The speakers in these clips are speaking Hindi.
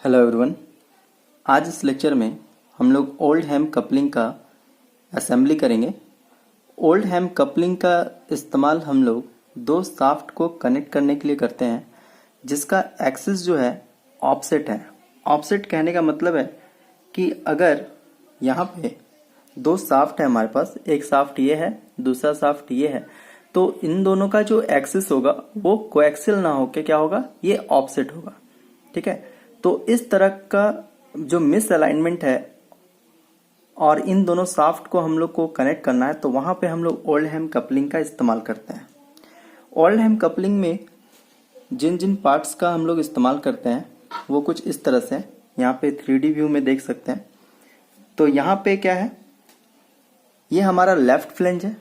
Hello everyone. आज इस लेक्चर में हम लोग ओल्ड हैम कपलिंग का असेंबली करेंगे। ओल्ड हैम कपलिंग का इस्तेमाल हम लोग दो शाफ्ट को कनेक्ट करने के लिए करते हैं, जिसका एक्सिस जो है ऑफसेट है। ऑफसेट कहने का मतलब है कि अगर यहाँ पे दो शाफ्ट है हमारे पास, एक शाफ्ट ये है, दूसरा शाफ्ट ये है, तो इन दोनों का जो एक्सिस होगा वो कोएक्सियल ना होके क्या होगा, ये ऑफसेट होगा। ठीक है, तो इस तरह का जो मिस अलाइनमेंट है और इन दोनों शाफ्ट को हम लोग को कनेक्ट करना है, तो वहां पे हम लोग ओल्ड हैम कपलिंग का इस्तेमाल करते हैं। ओल्ड हैम कपलिंग में जिन जिन पार्ट्स का हम लोग इस्तेमाल करते हैं वो कुछ इस तरह से यहाँ पे 3D व्यू में देख सकते हैं। तो यहाँ पे क्या है, ये हमारा लेफ्ट फ्लेंज है,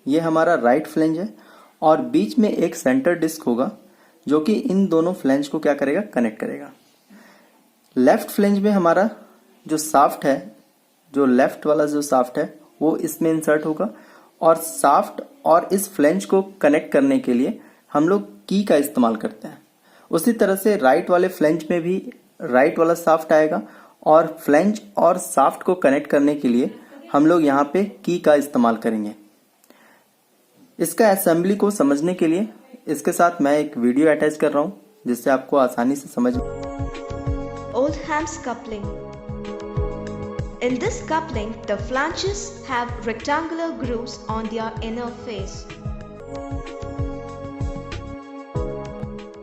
ये हमारा राइट फ्लेंज है, और बीच में एक सेंटर डिस्क होगा जो कि इन दोनों फ्लेंज को क्या करेगा, कनेक्ट करेगा। लेफ्ट फ्लेंज में हमारा जो शाफ्ट है, जो लेफ्ट वाला जो शाफ्ट है वो इसमें इंसर्ट होगा, और शाफ्ट और इस फ्लेंज को कनेक्ट करने के लिए हम लोग की का इस्तेमाल करते हैं। उसी तरह से राइट वाले फ्लेंज में भी राइट वाला शाफ्ट आएगा, और फ्लेंज और शाफ्ट को कनेक्ट करने के लिए हम लोग यहाँ पे की का इस्तेमाल करेंगे। इसका असेंबली को समझने के लिए इसके साथ मैं एक वीडियो अटैच कर रहा हूँ, जिससे आपको आसानी से समझ। Oldham's coupling. In this coupling, the flanges have rectangular grooves on their inner face.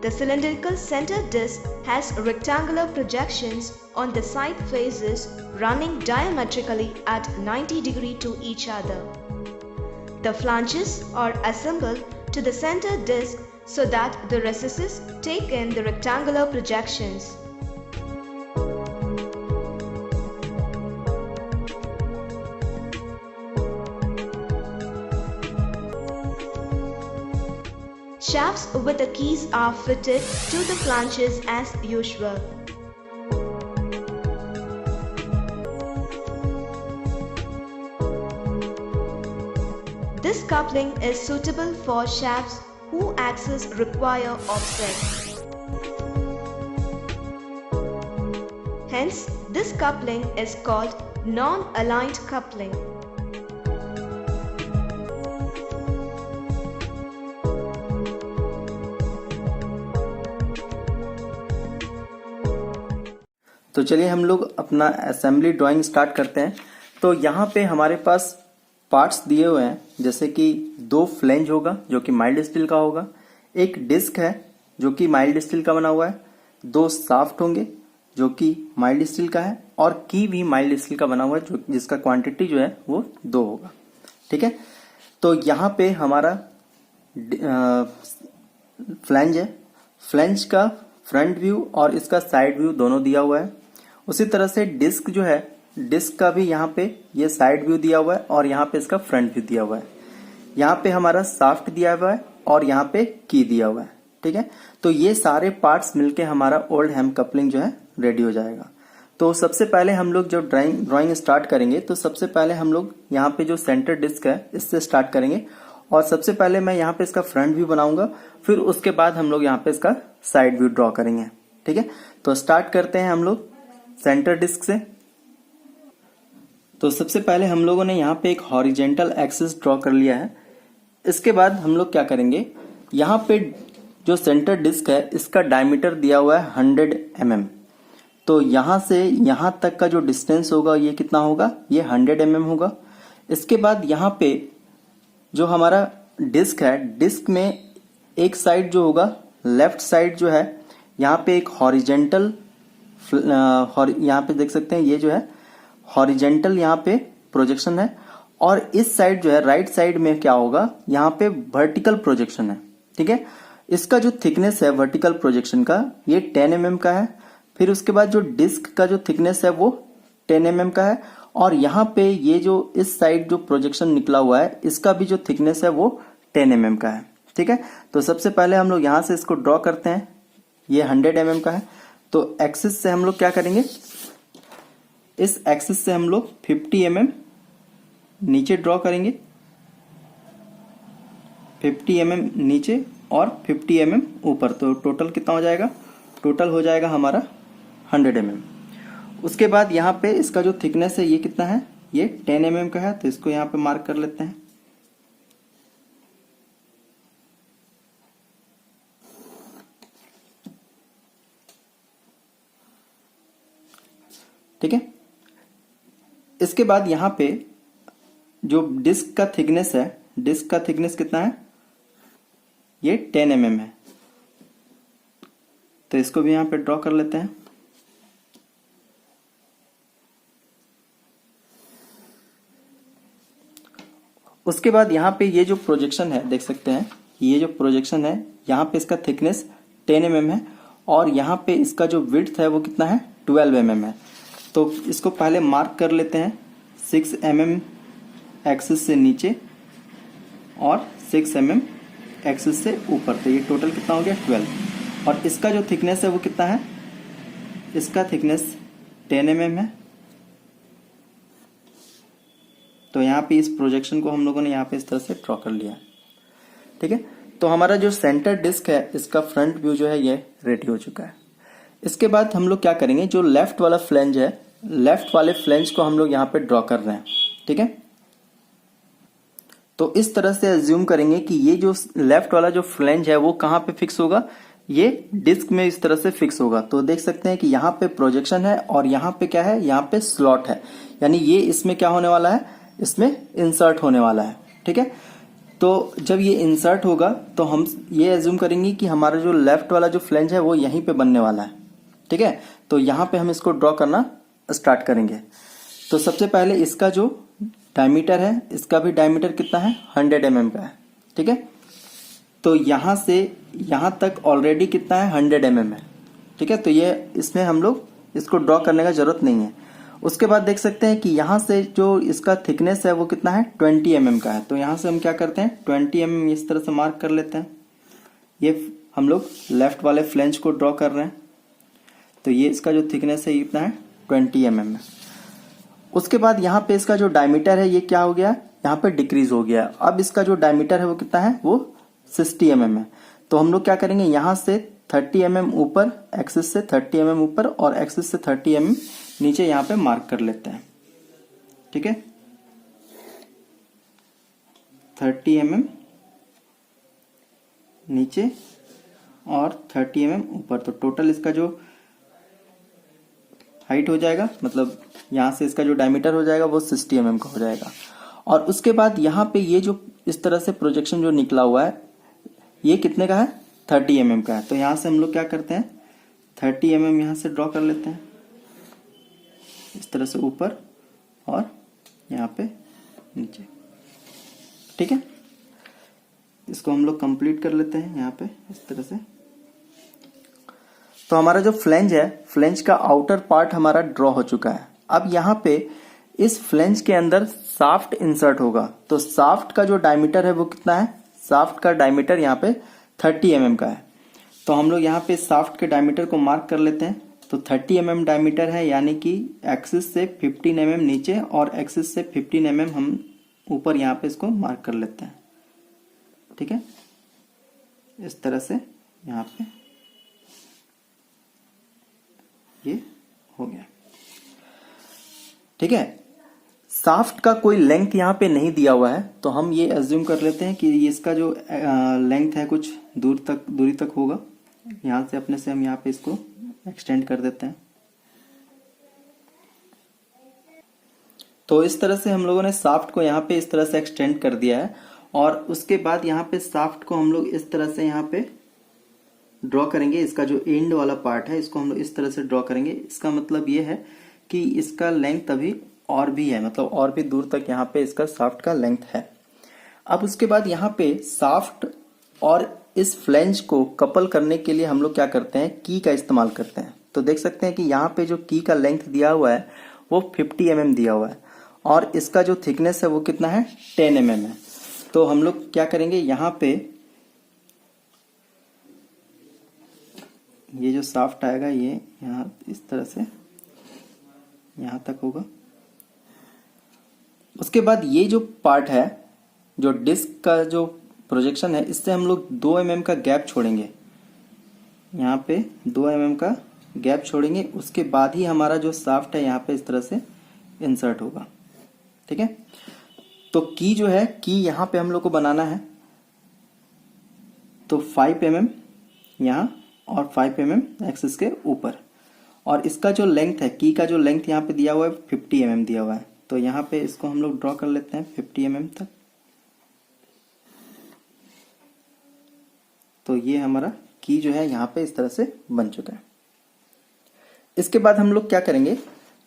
The cylindrical center disc has rectangular projections on the side faces running diametrically at 90 degrees to each other. The flanges are assembled to the center disc so that the recesses take in the rectangular projections. Shafts with the keys are fitted to the flanges as usual. This coupling is suitable for shafts whose axes require offset. Hence, this coupling is called non-aligned coupling. तो चलिए हम लोग अपना असेंबली ड्राइंग स्टार्ट करते हैं। तो यहाँ पे हमारे पास पार्ट्स दिए हुए हैं, जैसे कि दो फ्लेंज होगा जो कि माइल्ड स्टील का होगा, एक डिस्क है जो कि माइल्ड स्टील का बना हुआ है, दो शाफ्ट होंगे जो कि माइल्ड स्टील का है, और की भी माइल्ड स्टील का बना हुआ है जो जिसका क्वांटिटी जो है वो 2 होगा। ठीक है, तो यहाँ पे हमारा फ्लेंज है, फ्लेंज का फ्रंट व्यू और इसका साइड व्यू दोनों दिया हुआ है। उसी तरह से डिस्क जो है, डिस्क का भी यहाँ पे ये साइड व्यू दिया हुआ है और यहाँ पे इसका फ्रंट व्यू दिया हुआ है। यहाँ पे हमारा शाफ्ट दिया हुआ है और यहाँ पे की दिया हुआ है। ठीक है, तो ये सारे पार्ट्स मिलके हमारा ओल्ड हैम कपलिंग जो है रेडी हो जाएगा। तो सबसे पहले हम लोग जब ड्राइंग स्टार्ट करेंगे, तो सबसे पहले हम लोग यहाँ पे जो सेंटर डिस्क है इससे स्टार्ट करेंगे, और सबसे पहले मैं यहाँ पे इसका फ्रंट व्यू बनाऊंगा, फिर उसके बाद हम लोग यहाँ पे इसका साइड व्यू ड्रॉ करेंगे। ठीक है, तो स्टार्ट करते हैं हम लोग सेंटर डिस्क से। तो सबसे पहले हम लोगों ने यहाँ पे एक हॉरिजेंटल एक्सिस ड्रॉ कर लिया है। इसके बाद हम लोग क्या करेंगे, यहाँ पे जो सेंटर डिस्क है इसका डायमीटर दिया हुआ है 100 mm। तो यहाँ से यहाँ तक का जो डिस्टेंस होगा ये कितना होगा, ये 100 mm होगा। इसके बाद यहाँ पे जो हमारा डिस्क है, डिस्क में एक साइड जो होगा, लेफ्ट साइड जो है, यहाँ पे एक हॉरिजेंटल, यहाँ पे देख सकते हैं ये जो है हॉरिजेंटल यहाँ पे प्रोजेक्शन है, और इस साइड जो है राइट साइड में क्या होगा, यहाँ पे वर्टिकल प्रोजेक्शन है। ठीक है, इसका जो थिकनेस है वर्टिकल प्रोजेक्शन का ये 10 mm का है। फिर उसके बाद जो डिस्क का जो थिकनेस है वो 10 mm का है, और यहाँ पे ये जो इस साइड जो प्रोजेक्शन निकला हुआ है इसका भी जो थिकनेस है वो 10 mm का है। ठीक है, तो सबसे पहले हम लोग यहाँ से इसको ड्रॉ करते हैं। ये 100 mm का है, तो एक्सिस से हम लोग क्या करेंगे, इस एक्सिस से हम लोग 50 mm नीचे ड्रॉ करेंगे, 50 mm नीचे और 50 mm ऊपर। तो टोटल कितना हो जाएगा, टोटल हो जाएगा हमारा 100 mm। उसके बाद यहाँ पे इसका जो थिकनेस है ये कितना है, ये 10 mm का है, तो इसको यहाँ पे मार्क कर लेते हैं। ठीक है। इसके बाद यहाँ पे जो डिस्क का थिकनेस है, डिस्क का थिकनेस कितना है, ये 10 mm है, तो इसको भी यहाँ पे ड्रॉ कर लेते हैं। उसके बाद यहाँ पे ये जो प्रोजेक्शन है, देख सकते हैं ये जो प्रोजेक्शन है, यहाँ पे इसका थिकनेस 10 mm है और यहाँ पे इसका जो विड्थ है वो कितना है, 12 mm है। तो इसको पहले मार्क कर लेते हैं 6 mm एक्सिस से नीचे और 6 mm एक्सिस से ऊपर, तो ये टोटल कितना हो गया, 12। और इसका जो थिकनेस है वो कितना है, इसका थिकनेस 10 mm है। तो यहाँ पे इस प्रोजेक्शन को हम लोगों ने यहाँ पे इस तरह से ड्रॉ कर लिया। ठीक है, तो हमारा जो सेंटर डिस्क है इसका फ्रंट व्यू जो है ये रेडी हो चुका है। इसके बाद हम लोग क्या करेंगे, जो लेफ्ट वाला फ्लेंज है, लेफ्ट वाले फ्लेंज को हम लोग यहाँ पे ड्रॉ कर रहे हैं। ठीक है, तो इस तरह से एज्यूम करेंगे कि ये जो लेफ्ट वाला जो फ्लेंज है वो कहाँ पे फिक्स होगा, ये डिस्क में इस तरह से फिक्स होगा। तो देख सकते हैं कि यहाँ पे प्रोजेक्शन है और यहाँ पे क्या है, यहाँ पे स्लॉट है, यानी ये इसमें क्या होने वाला है, इसमें इंसर्ट होने वाला है। ठीक है, तो जब ये इंसर्ट होगा तो हम ये एज्यूम करेंगे कि हमारा जो लेफ्ट वाला जो फ्लेंज है वो यहीं पे बनने वाला है। ठीक है, तो यहाँ पे हम इसको ड्रॉ करना स्टार्ट करेंगे। तो सबसे पहले इसका जो डायमीटर है, इसका भी डायमीटर कितना है, 100 mm का है। ठीक है, तो यहाँ से यहाँ तक ऑलरेडी कितना है, 100 mm है। ठीक है, तो ये इसमें हम लोग इसको ड्रॉ करने का जरूरत नहीं है। उसके बाद देख सकते हैं कि यहाँ से जो इसका थिकनेस है वो कितना है, 20 mm का है। तो यहाँ से हम क्या करते हैं, 20 mm इस तरह से मार्क कर लेते हैं। ये हम लोग लेफ्ट वाले फ्लेंज को ड्रॉ कर रहे हैं, तो ये इसका जो थिकनेस है कितना है, 20 mm है। उसके बाद यहाँ पे इसका जो डायमीटर है ये क्या हो गया, यहाँ पे डिक्रीज हो गया। अब इसका जो डायमीटर है वो कितना है, वो 60 mm है। तो हम लोग क्या करेंगे, यहाँ से 30 mm ऊपर, एक्सिस से 30 mm ऊपर और एक्सिस से 30 mm नीचे यहाँ पे मार्क कर लेते हैं। ठीक है, 30 mm नीचे और 30 mm ऊपर, तो टोटल इसका जो हाइट हो जाएगा, मतलब यहाँ से इसका जो डायमीटर हो जाएगा वो 60 mm का हो जाएगा। और उसके बाद यहाँ पे ये जो इस तरह से प्रोजेक्शन जो निकला हुआ है ये कितने का है, 30 mm का है। तो यहाँ से हम लोग क्या करते हैं, 30 mm यहाँ से ड्रॉ कर लेते हैं इस तरह से ऊपर और यहाँ पे नीचे। ठीक है, इसको हम लोग कंप्लीट कर लेते हैं यहाँ पे इस तरह से। तो हमारा जो फ्लेंज है, फ्लेंज का आउटर पार्ट हमारा ड्रॉ हो चुका है। अब यहाँ पे इस फ्लेंज के अंदर शाफ्ट इंसर्ट होगा। तो शाफ्ट का जो डायमीटर है वो कितना है, शाफ्ट का डायमीटर यहाँ पे 30 mm का है। तो हम लोग यहाँ पे शाफ्ट के डायमीटर को मार्क कर लेते हैं। तो 30 mm डायमीटर है, यानी कि एक्सिस से 15 mm नीचे और एक्सिस से 15 mm हम ऊपर यहाँ पे इसको मार्क कर लेते हैं। ठीक है, इस तरह से यहाँ पे ये हो गया। ठीक है, शाफ्ट का कोई लेंथ यहाँ पे नहीं दिया हुआ है, तो हम ये एज्यूम कर लेते हैं कि इसका जो लेंथ है कुछ दूरी तक होगा। यहाँ से अपने से हम यहाँ पे इसको एक्सटेंड कर देते हैं। तो इस तरह से हम लोगों ने शाफ्ट को यहाँ पे इस तरह से एक्सटेंड कर दिया है। और उसके बाद यहाँ पे शाफ्ट को हम लोग इस तरह से यहाँ पे ड्रॉ करेंगे। इसका जो एंड वाला पार्ट है इसको हम लोग इस तरह से ड्रॉ करेंगे। इसका मतलब ये है कि इसका लेंथ अभी और भी है, मतलब और भी दूर तक यहाँ पे इसका शाफ्ट का लेंथ है। अब उसके बाद यहाँ पे शाफ्ट और इस फ्लेंज को कपल करने के लिए हम लोग क्या करते हैं, की का इस्तेमाल करते हैं। तो देख सकते हैं कि यहाँ पे जो की का लेंथ दिया हुआ है वो 50 mm दिया हुआ है और इसका जो थिकनेस है वो कितना है, 10 mm है। तो हम लोग क्या करेंगे, यहाँ पे ये जो शाफ्ट आएगा ये यहाँ इस तरह से यहाँ तक होगा। उसके बाद ये जो पार्ट है, जो डिस्क का जो प्रोजेक्शन है, इससे हम लोग 2 mm का गैप छोड़ेंगे। यहाँ पे 2 mm का गैप छोड़ेंगे, उसके बाद ही हमारा जो शाफ्ट है यहाँ पे इस तरह से इंसर्ट होगा। ठीक है, तो की जो है की यहाँ पे हम लोग को बनाना है, तो 5 mm यहाँ और 5 mm एक्सिस के ऊपर, और इसका जो लेंथ है, की का जो लेंथ यहाँ पे दिया हुआ है 50 mm दिया हुआ है, तो यहाँ पे इसको हम लोग ड्रॉ कर लेते हैं 50 mm तक। तो ये हमारा की जो है यहाँ पे इस तरह से बन चुका है। इसके बाद हम लोग क्या करेंगे,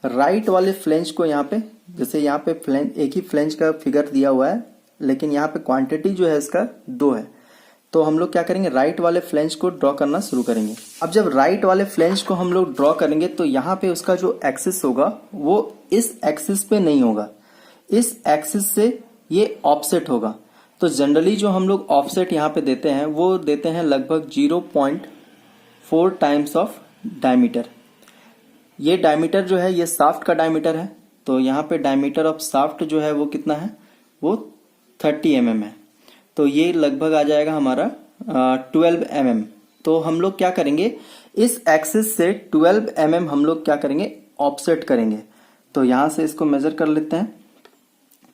राइट वाले फ्लेंज को यहाँ पे, जैसे यहाँ पे फ्लेंज, एक ही फ्लेंज का फिगर दिया हुआ है लेकिन यहाँ पे क्वांटिटी जो है इसका 2 है, तो हम लोग क्या करेंगे, राइट वाले फ्लेंज को ड्रॉ करना शुरू करेंगे। अब जब राइट वाले फ्लेंज को हम लोग ड्रॉ करेंगे तो यहाँ पे उसका जो एक्सिस होगा वो इस एक्सिस पे नहीं होगा, इस एक्सिस से ये ऑफसेट होगा। तो जनरली जो हम लोग ऑफसेट यहाँ पे देते हैं वो देते हैं लगभग 0.4 टाइम्स ऑफ डायमीटर। ये डायमीटर जो है ये शाफ्ट का डायमीटर है, तो यहाँ पे डायमीटर ऑफ शाफ्ट जो है वो कितना है, वो 30 mm है, तो ये लगभग आ जाएगा हमारा 12 mm। तो हम लोग क्या करेंगे, इस एक्सिस से 12 mm हम लोग क्या करेंगे, ऑफसेट करेंगे। तो यहाँ से इसको मेजर कर लेते हैं,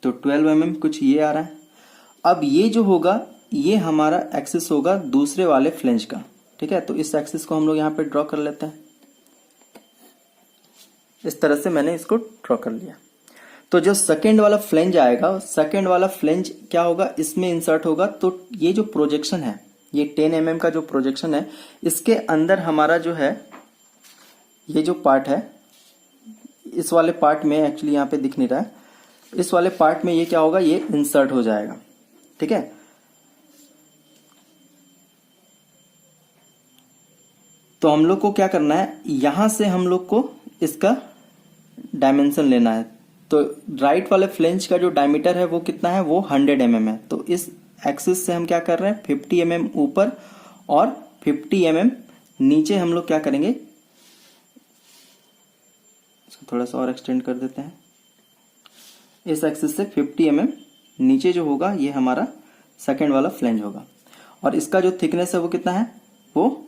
तो 12 mm कुछ ये आ रहा है। अब ये जो होगा ये हमारा एक्सिस होगा दूसरे वाले फ्लेंज का। ठीक है, तो इस एक्सिस को हम लोग यहाँ पे ड्रॉ कर लेते हैं। इस तरह से मैंने इसको ड्रॉ कर लिया। तो जो सेकेंड वाला फ्लेंज आएगा, सेकेंड वाला फ्लेंज क्या होगा, इसमें इंसर्ट होगा। तो ये जो प्रोजेक्शन है, ये 10 mm का जो प्रोजेक्शन है, इसके अंदर हमारा जो है ये जो पार्ट है, इस वाले पार्ट में एक्चुअली यहाँ पे दिख नहीं रहा है, इस वाले पार्ट में ये क्या होगा, ये इंसर्ट हो जाएगा। ठीक है, तो हम लोग को क्या करना है, यहां से हम लोग को इसका डायमेंशन लेना है। तो राइट वाले फ्लेंज का जो डायमीटर है वो कितना है, वो 100 mm है। तो इस एक्सिस से हम क्या कर रहे हैं, 50 mm ऊपर और 50 mm नीचे हम लोग क्या करेंगे, इसको थोड़ा सा और एक्सटेंड कर देते हैं। इस एक्सिस से 50 mm नीचे जो होगा ये हमारा सेकेंड वाला फ्लेंज होगा, और इसका जो थिकनेस है वो कितना है, वो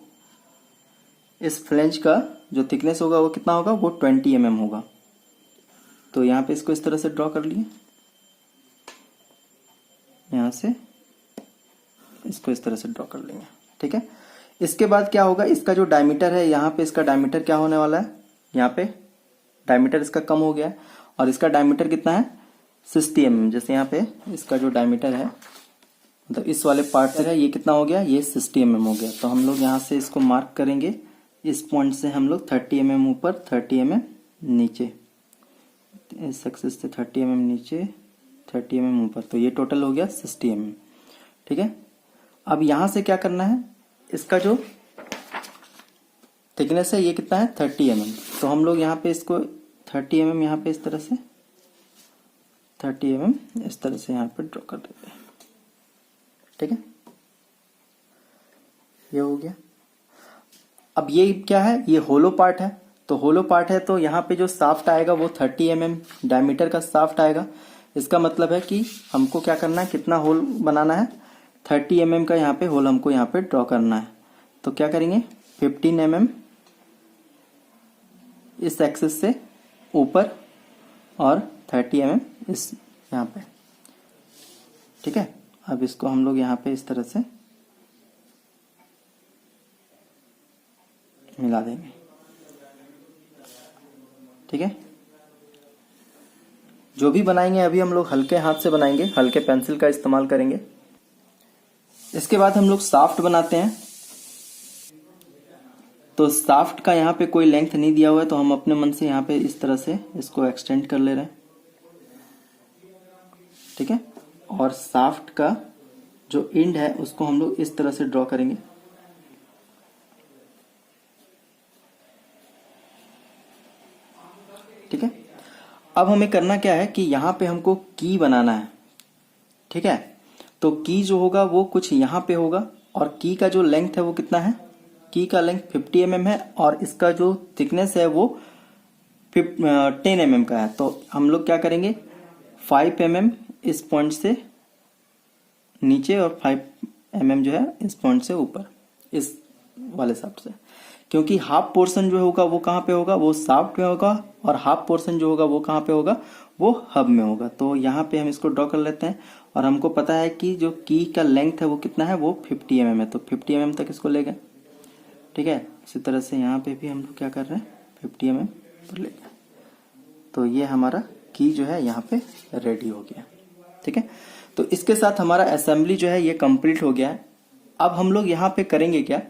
इस फ्लेंज का जो थिकनेस होगा वो कितना होगा, वो 20 mm होगा। तो यहाँ पे इसको इस तरह से ड्रॉ कर लिए, यहाँ से इसको इस तरह से ड्रॉ कर लेंगे। ठीक है, इसके बाद क्या होगा, इसका जो डायमीटर है, यहाँ पे इसका डायमीटर क्या होने वाला है, यहाँ पे डायमीटर इसका कम हो गया है, और इसका डायमीटर कितना है, 60 mm। जैसे यहाँ पे इसका जो डायमीटर है, मतलब इस वाले पार्ट से है, ये कितना हो गया, ये 60 mm हो गया। तो हम लोग यहाँ से इसको मार्क करेंगे, इस पॉइंट से हम लोग 30 mm ऊपर, 30 mm नीचे, इस एक्सिस से 30 mm नीचे, 30 mm ऊपर, तो ये टोटल हो गया 60 mm। ठीक है, अब यहाँ से क्या करना है, इसका जो थिकनेस है ये कितना है, 30 mm। तो हम लोग यहाँ पे इसको 30 mm यहाँ पे इस तरह से 30 mm इस तरह से यहाँ पे ड्रॉ कर देते हैं। ठीक है, ये हो गया। अब ये क्या है, ये होलो पार्ट है। तो होलो पार्ट है तो यहाँ पे जो शाफ्ट आएगा वो 30 mm डायमीटर का शाफ्ट आएगा। इसका मतलब है कि हमको क्या करना है, कितना होल बनाना है, 30 mm का यहाँ पे होल हमको यहाँ पे ड्रॉ करना है। तो क्या करेंगे, 15 mm इस एक्सिस से ऊपर और 30 mm इस यहाँ पे। ठीक है, अब इसको हम लोग यहाँ पे इस तरह से मिला देंगे। ठीक है, जो भी बनाएंगे अभी हम लोग हल्के हाथ से बनाएंगे, हल्के पेंसिल का इस्तेमाल करेंगे। इसके बाद हम लोग शाफ्ट बनाते हैं। तो शाफ्ट का यहाँ पे कोई लेंथ नहीं दिया हुआ है, तो हम अपने मन से यहाँ पे इस तरह से इसको एक्सटेंड कर ले रहे हैं। ठीक है, और शाफ्ट का जो एंड है उसको हम लोग इस तरह से ड्रॉ करेंगे। ठीक है, अब हमें करना क्या है कि यहाँ पे हमको की बनाना है। ठीक है, तो की जो होगा वो कुछ यहाँ पे होगा, और की का जो लेंथ है वो कितना है, की का लेंथ 50 mm है, और इसका जो थिकनेस है वो 10 mm का है। तो हम लोग क्या करेंगे, 5 mm इस पॉइंट से नीचे और 5 mm जो है इस पॉइंट से ऊपर, इस वाले शाफ्ट से। क्योंकि हाफ पोर्शन जो होगा वो कहाँ पे होगा, वो शाफ्ट में होगा, और हाफ पोर्शन जो होगा वो कहाँ पे होगा, वो हब में होगा। तो यहाँ पे हम इसको ड्रॉ कर लेते हैं, और हमको पता है कि जो की का लेंथ है वो कितना है, वो 50 mm है, तो 50 mm तक इसको ले गए। ठीक है, इसी तरह से यहाँ पे भी हम लोग क्या कर रहे हैं, 50 mm पर ले गए। तो ये हमारा की जो है यहाँ पे रेडी हो गया। ठीक है, तो इसके साथ हमारा असेंबली जो है ये कंप्लीट हो गया है। अब हम लोग यहाँ पे करेंगे क्या,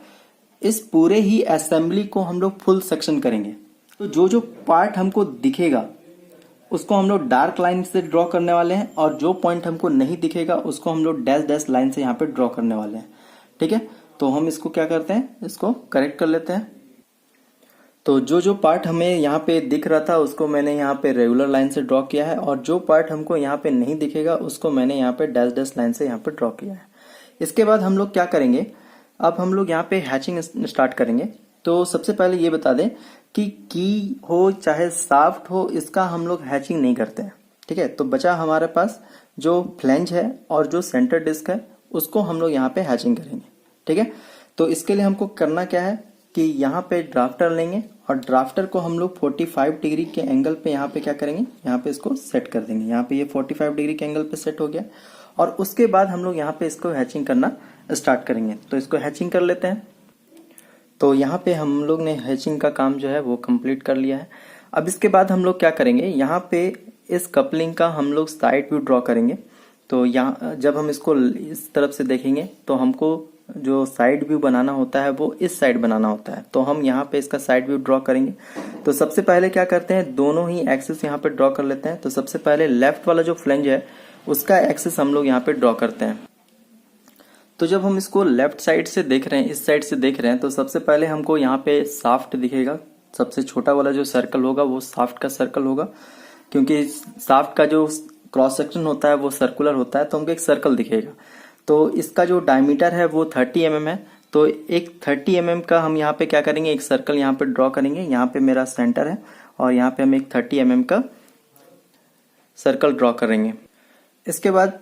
इस पूरे ही असेंबली को हम लोग फुल सेक्शन करेंगे। तो जो जो पार्ट हमको दिखेगा उसको हम लोग डार्क लाइन से ड्रॉ करने वाले हैं, और जो पॉइंट हमको नहीं दिखेगा उसको हम लोग डैश डैश लाइन से यहाँ पे ड्रॉ करने वाले हैं। ठीक है, तो हम इसको क्या करते हैं, इसको करेक्ट कर लेते हैं। तो जो जो पार्ट हमें यहाँ पे दिख रहा था उसको मैंने यहाँ पे रेगुलर लाइन से ड्रॉ किया है, और जो पार्ट हमको यहाँ पे नहीं दिखेगा उसको मैंने यहाँ पे डैश डैश लाइन से यहाँ पे ड्रॉ किया है। इसके बाद हम लोग क्या करेंगे, अब हम लोग यहाँ पे हैचिंग स्टार्ट करेंगे। तो सबसे पहले ये बता दें कि की हो चाहे शाफ्ट हो, इसका हम लोग हैचिंग नहीं करते हैं। ठीक है, तो बचा हमारे पास जो फ्लैंज है और जो सेंटर डिस्क है उसको हम लोग यहाँ पे हैचिंग करेंगे। ठीक है, तो इसके लिए हमको करना क्या है कि यहाँ पे ड्राफ्टर लेंगे, और ड्राफ्टर को हम लोग 45 डिग्री के एंगल पे यहाँ पे क्या करेंगे, यहाँ पे इसको सेट कर देंगे। यहाँ पे ये 45 डिग्री के एंगल पे सेट हो गया, और उसके बाद हम लोग यहाँ पे इसको हैचिंग करना स्टार्ट करेंगे। तो इसको हैचिंग कर लेते हैं। तो यहाँ पे हम लोग ने हैचिंग का काम जो है वो कंप्लीट कर लिया है। अब इसके बाद हम लोग क्या करेंगे, यहाँ पे इस कपलिंग का हम लोग साइड व्यू ड्रॉ करेंगे। तो यहाँ जब हम इसको इस तरफ से देखेंगे तो हमको जो साइड व्यू बनाना होता है वो इस साइड बनाना होता है। तो हम यहाँ पे इसका साइड व्यू ड्रॉ करेंगे। तो सबसे पहले क्या करते हैं, दोनों ही एक्सिस यहाँ पे ड्रॉ कर लेते हैं। तो सबसे पहले लेफ्ट वाला जो फ्लैंज है उसका एक्सिस हम लोग यहाँ पे ड्रॉ करते हैं। तो जब हम इसको लेफ्ट साइड से देख रहे हैं, इस साइड से देख रहे हैं, तो सबसे पहले हमको यहाँ पे शाफ्ट दिखेगा। सबसे छोटा वाला जो सर्कल होगा वो शाफ्ट का सर्कल होगा, क्योंकि शाफ्ट का जो क्रॉस सेक्शन होता है वो सर्कुलर होता है, तो हमको एक सर्कल दिखेगा। तो इसका जो डायमीटर है वो 30 mm है। तो एक 30 mm का हम यहाँ पे क्या करेंगे, एक सर्कल यहाँ पे ड्रॉ करेंगे। यहाँ पे मेरा सेंटर है, और यहाँ पे हम एक 30 mm का सर्कल ड्रॉ करेंगे। इसके बाद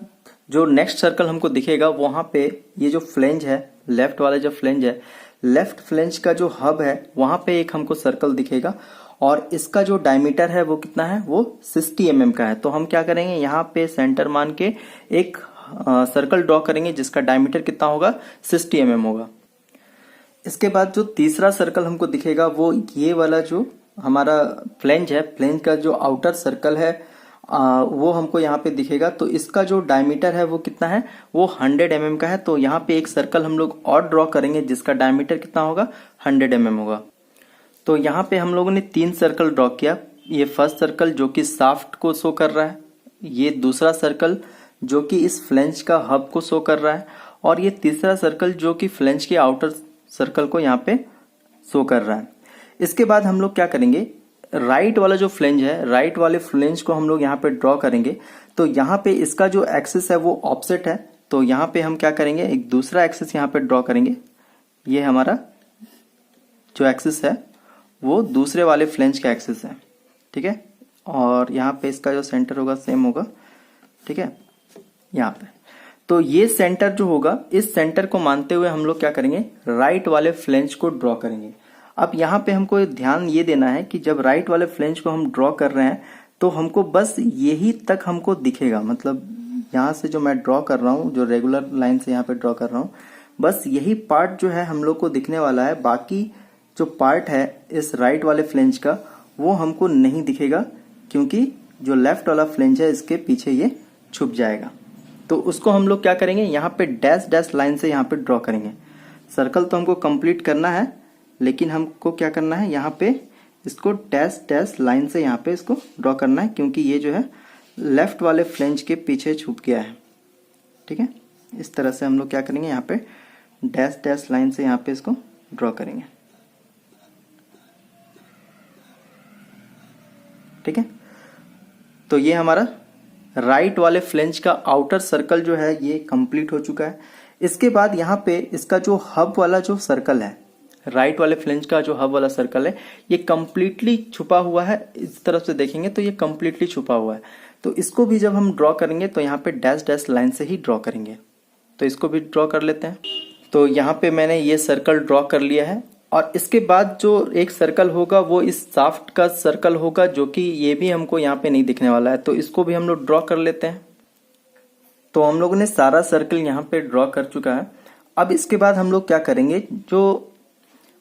जो नेक्स्ट सर्कल हमको दिखेगा वहां पे ये जो फ्लैंज है, लेफ्ट वाला जो फ्लैंज है, लेफ्ट फ्लैंज का जो हब है वहां पे एक हमको सर्कल दिखेगा, और इसका जो डायमीटर है वो कितना है, वो 60 mm का है। तो हम क्या करेंगे, यहाँ पे सेंटर मान के एक सर्कल ड्रॉ करेंगे जिसका डायमीटर कितना होगा, 60 mm होगा। इसके बाद जो तीसरा सर्कल हमको दिखेगा वो ये वाला जो हमारा फ्लैंज है, फ्लैंज का जो आउटर सर्कल है वो हमको यहाँ पे दिखेगा। तो इसका जो डायमीटर है वो कितना है, वो 100 mm का है। तो यहाँ पे एक सर्कल हम लोग और ड्रॉ करेंगे जिसका डायमीटर कितना होगा, 100 mm होगा। तो यहाँ पे हम लोगों ने 3 सर्कल ड्रॉ किया। ये फर्स्ट सर्कल जो कि शाफ्ट को शो कर रहा है, ये दूसरा सर्कल जो कि इस फ्लैंज का हब को शो कर रहा है, और ये तीसरा सर्कल जो कि फ्लैंज के आउटर सर्कल को यहाँ पे शो कर रहा है। इसके बाद हम लोग क्या करेंगे, राइट वाला जो फ्लैंज है, राइट वाले फ्लैंज को हम लोग यहाँ पे ड्रॉ करेंगे। तो यहाँ पे इसका जो एक्सिस है वो ऑफसेट है। तो यहाँ पे हम क्या करेंगे, एक दूसरा एक्सिस यहाँ पे ड्रॉ करेंगे। ये हमारा जो एक्सिस है वो दूसरे वाले फ्लैंज का एक्सिस है। ठीक है, और यहाँ पे इसका जो सेंटर होगा सेम होगा। ठीक है, यहाँ पे तो ये सेंटर जो होगा, इस सेंटर को मानते हुए हम लोग क्या करेंगे, राइट वाले फ्लैंज को ड्रॉ करेंगे। अब यहाँ पे हमको ध्यान ये देना है कि जब राइट वाले फ्लैंज को हम ड्रॉ कर रहे हैं तो हमको बस यही तक हमको दिखेगा। मतलब यहाँ से जो मैं ड्रॉ कर रहा हूँ, जो रेगुलर लाइन से यहाँ पे ड्रॉ कर रहा हूँ, बस यही पार्ट जो है हम लोग को दिखने वाला है। बाकी जो पार्ट है इस राइट वाले फ्लैंज का वो हमको नहीं दिखेगा, क्योंकि जो लेफ्ट वाला फ्लैंज है इसके पीछे ये छुप जाएगा। तो उसको हम लोग क्या करेंगे, यहाँ पे डैश डैश लाइन से यहाँ पे ड्रॉ करेंगे। सर्कल तो हमको कंप्लीट करना है, लेकिन हमको क्या करना है, यहाँ पे इसको डैश डैश लाइन से यहाँ पे इसको ड्रॉ करना है, क्योंकि ये जो है लेफ्ट वाले फ्लैंज के पीछे छुप गया है। ठीक है, इस तरह से हम लोग क्या करेंगे, यहाँ पे डैश डैश लाइन से यहाँ पे इसको ड्रॉ करेंगे। ठीक है, तो ये हमारा राइट वाले फ्लैंज का आउटर सर्कल जो है ये कंप्लीट हो चुका है। इसके बाद यहाँ पे इसका जो हब वाला जो सर्कल है, राइट वाले फ्लैंज का जो हब वाला सर्कल है, ये कंप्लीटली छुपा हुआ है। इस तरफ से देखेंगे तो ये कंप्लीटली छुपा हुआ है। तो इसको भी जब हम ड्रॉ करेंगे तो यहाँ पे डैश डैश लाइन से ही ड्रॉ करेंगे। तो इसको भी ड्रॉ कर लेते हैं। तो यहाँ पे मैंने ये सर्कल ड्रॉ कर लिया है। और इसके बाद जो एक सर्कल होगा वो इस शाफ्ट का सर्कल होगा, जो कि ये भी हमको यहाँ पे नहीं दिखने वाला है, तो इसको भी हम लोग ड्रॉ कर लेते हैं। तो हम लोगों ने सारा सर्कल यहाँ पे ड्रॉ कर चुका है। अब इसके बाद हम लोग क्या करेंगे, जो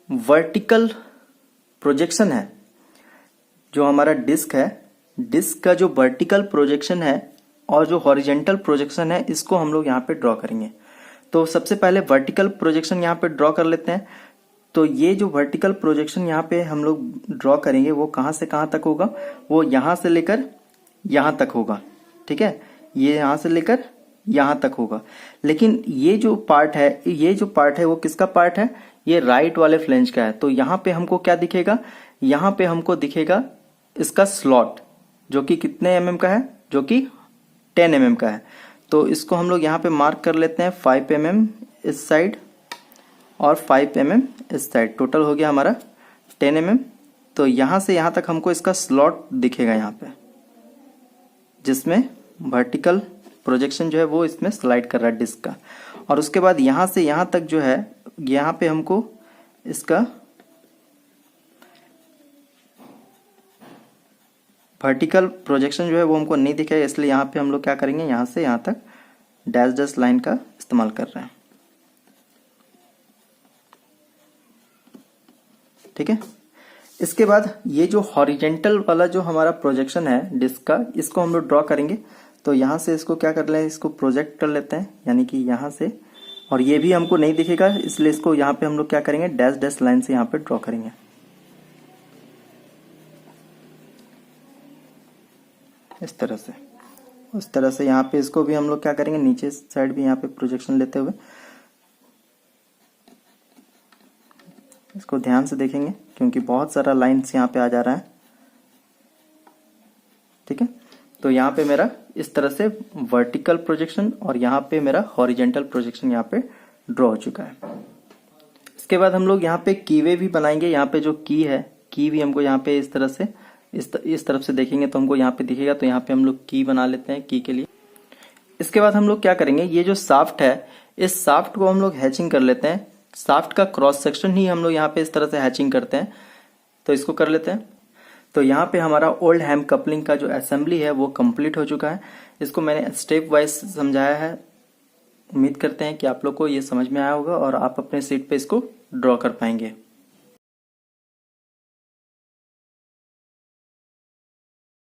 वर्टिकल प्रोजेक्शन है, जो हमारा डिस्क है, डिस्क का जो वर्टिकल प्रोजेक्शन है और जो हॉरिजेंटल प्रोजेक्शन है, इसको हम लोग यहाँ पे ड्रॉ करेंगे। तो सबसे पहले वर्टिकल प्रोजेक्शन यहाँ पे ड्रॉ कर लेते हैं। तो ये जो वर्टिकल प्रोजेक्शन यहाँ पे हम लोग ड्रॉ करेंगे वो कहाँ से कहाँ तक होगा, वो यहाँ से लेकर यहाँ तक होगा। ठीक है, ये यहाँ से लेकर यहाँ तक होगा। लेकिन ये जो पार्ट है वो किसका पार्ट है, ये राइट वाले फ्लेंज का है। तो यहाँ पे हमको क्या दिखेगा, यहाँ पे हमको दिखेगा इसका स्लॉट, जो कि कितने mm का है, जो कि 10 mm का है। तो इसको हम लोग यहाँ पे मार्क कर लेते हैं 5 mm इस साइड और 5 mm इस साइड, टोटल हो गया हमारा 10 mm। तो यहाँ से यहाँ तक हमको इसका स्लॉट दिखेगा यहाँ पे, जिसमें वर्टिकल प्रोजेक्शन जो है वो इसमें स्लाइड कर रहा है डिस्क का। और उसके बाद यहाँ से यहाँ तक जो है, यहाँ पे हमको इसका वर्टिकल प्रोजेक्शन जो है वो हमको नहीं दिखेगा, इसलिए यहाँ पे हम लोग क्या करेंगे, यहाँ से यहाँ तक डैश डैश लाइन का इस्तेमाल कर रहे हैं। ठीक है, इसके बाद ये जो हॉरिजेंटल वाला जो हमारा प्रोजेक्शन है डिस्क का, इसको हम लोग ड्रॉ करेंगे। तो यहाँ से इसको क्या कर लें, इसको प्रोजेक्ट कर लेते हैं, यानी कि यहाँ से, और ये भी हमको नहीं दिखेगा, इसलिए इसको यहाँ पे हम लोग क्या करेंगे, डैश डैश लाइन से यहाँ पे ड्रॉ करेंगे। इस तरह से, उस तरह से यहाँ पे इसको भी हम लोग क्या करेंगे, नीचे साइड भी यहाँ पे प्रोजेक्शन लेते हुए इसको ध्यान से देखेंगे, क्योंकि बहुत सारा लाइन्स यहाँ पे आ जा रहा है। ठीक है, तो यहाँ पे मेरा इस तरह से वर्टिकल प्रोजेक्शन और यहाँ पे मेरा हॉरिजेंटल प्रोजेक्शन यहाँ पे ड्रॉ हो चुका है। इसके बाद हम लोग यहाँ पे कीवे भी बनाएंगे। यहाँ पे जो की है, की भी हमको यहाँ पे इस तरह से इस तरफ से देखेंगे तो हमको यहाँ पे दिखेगा। तो यहाँ पे हम लोग की बना लेते हैं की के लिए। इसके बाद हम लोग क्या करेंगे, ये जो शाफ्ट है, इस शाफ्ट को हम लोग हैचिंग कर लेते हैं। शाफ्ट का क्रॉस सेक्शन ही हम लोग यहाँ पे इस तरह से हैचिंग करते हैं, तो इसको कर लेते हैं। तो यहाँ पे हमारा ओल्ड हैम कपलिंग का जो असेंबली है वो कंप्लीट हो चुका है। इसको मैंने स्टेप वाइज समझाया है। उम्मीद करते हैं कि आप लोग को ये समझ में आया होगा और आप अपने सीट पे इसको ड्रॉ कर पाएंगे।